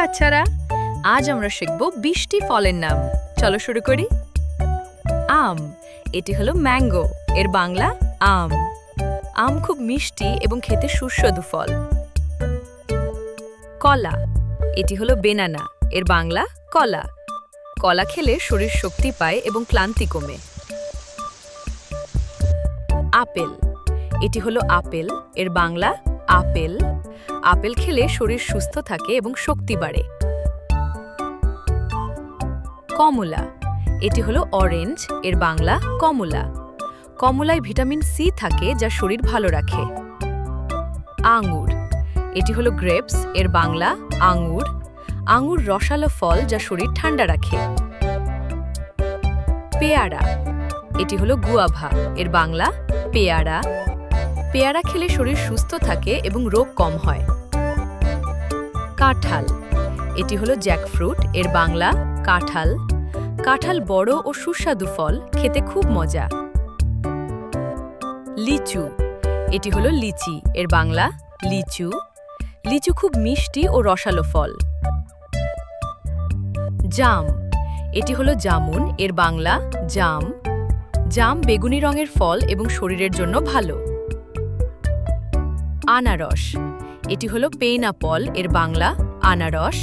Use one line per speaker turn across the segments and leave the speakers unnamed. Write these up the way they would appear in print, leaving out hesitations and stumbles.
বাচ্চারা, আজ আমরা শিখব 20টি ফলের নাম। চলো শুরু করি। আম, এটি হলো ম্যাঙ্গো, এর বাংলা আম। আম খুব মিষ্টি এবং খেতে সুস্বাদু ফল। কলা, এটি হলো বেনানা, এর বাংলা কলা। কলা খেলে শরীর শক্তি পায় এবং ক্লান্তি কমে। আপেল, এটি হলো আপেল, এর বাংলা আপেল। আপেল খেলে শরীর সুস্থ থাকে এবং শক্তি বাড়ে। কমলা, এটি হলো অরেঞ্জ, এর বাংলা কমলা। কমলায় ভিটামিন সি থাকে যা শরীর ভালো রাখে। আঙ্গুর, এটি হলো গ্রেপস, এর বাংলা আঙ্গুর। আঙ্গুর রসালো ফল যা শরীর ঠান্ডা রাখে। পেয়ারা, এটি হলো গুয়াভা, এর বাংলা পেয়ারা। পেয়ারা খেলে শরীর সুস্থ থাকে এবং রোগ কম হয়। কাঁঠাল, এটি হলো জ্যাকফ্রুট, এর বাংলা কাঁঠাল। কাঁঠাল বড় ও সুস্বাদু ফল, খেতে খুব মজা। লিচু, এটি হলো লিচি, এর বাংলা লিচু। লিচু খুব মিষ্টি ও রসালো ফল। জাম, এটি হলো জামুন, এর বাংলা জাম। জাম বেগুনি রঙের ফল এবং শরীরের জন্য ভালো। আনারস, এটি হলো পেইনাপল, এর বাংলা আনারস।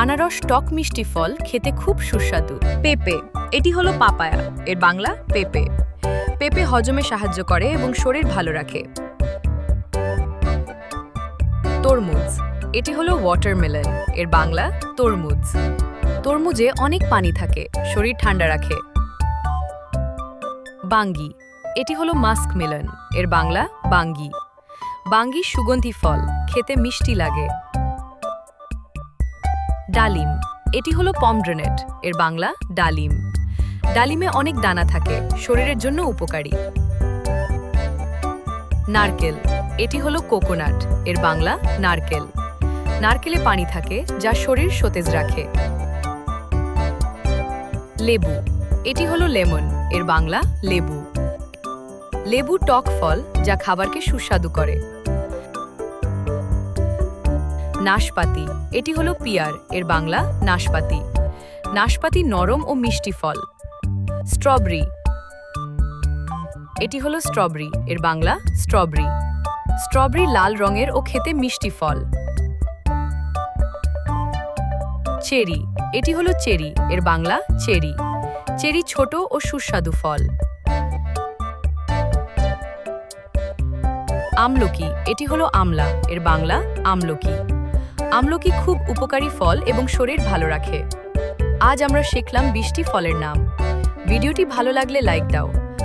আনারস টক মিষ্টি ফল, খেতে খুব সুস্বাদু। পেঁপে, এটি হলো পাপায়া, এর বাংলা পেঁপে। পেঁপে হজমে সাহায্য করে এবং শরীর ভালো রাখে। তরমুজ, এটি হলো ওয়াটারমেলন, এর বাংলা তরমুজ। তরমুজে অনেক পানি থাকে, শরীর ঠান্ডা রাখে। বাঙ্গি, এটি হলো মাস্কমেলন, এর বাংলা বাঙ্গি। বাঙ্গি সুগন্ধি ফল, খেতে মিষ্টি লাগে। ডালিম, এটি হলো পমগ্রেনেট, এর বাংলা ডালিম। ডালিমে অনেক দানা থাকে, শরীরের জন্য উপকারী। নারকেল, এটি হলো কোকোনাট, এর বাংলা নারকেল। নারকেলে পানি থাকে যা শরীর সতেজ রাখে। লেবু, এটি হলো লেমন, এর বাংলা লেবু। লেবু টক ফল যা খাবারকে সুস্বাদু করে। নাশপাতি, এটি হলো পিয়ার, এর বাংলা নাশপাতি। নাশপাতি নরম ও মিষ্টি ফল। স্ট্রবেরি, এটি হলো স্ট্রবেরি, এর বাংলা স্ট্রবেরি। স্ট্রবেরি লাল রঙের ও খেতে মিষ্টি ফল। চেরি, এটি হলো চেরি, এর বাংলা চেরি। চেরি ছোট ও সুস্বাদু ফল। আমলকি, এটি হলো আমলা, এর বাংলা আমলকি। আমলকি খুব উপকারী ফল এবং শরীর ভালো রাখে। আজ আমরা শিখলাম 20টি ফলের নাম। ভিডিওটি ভালো লাগলে লাইক দাও।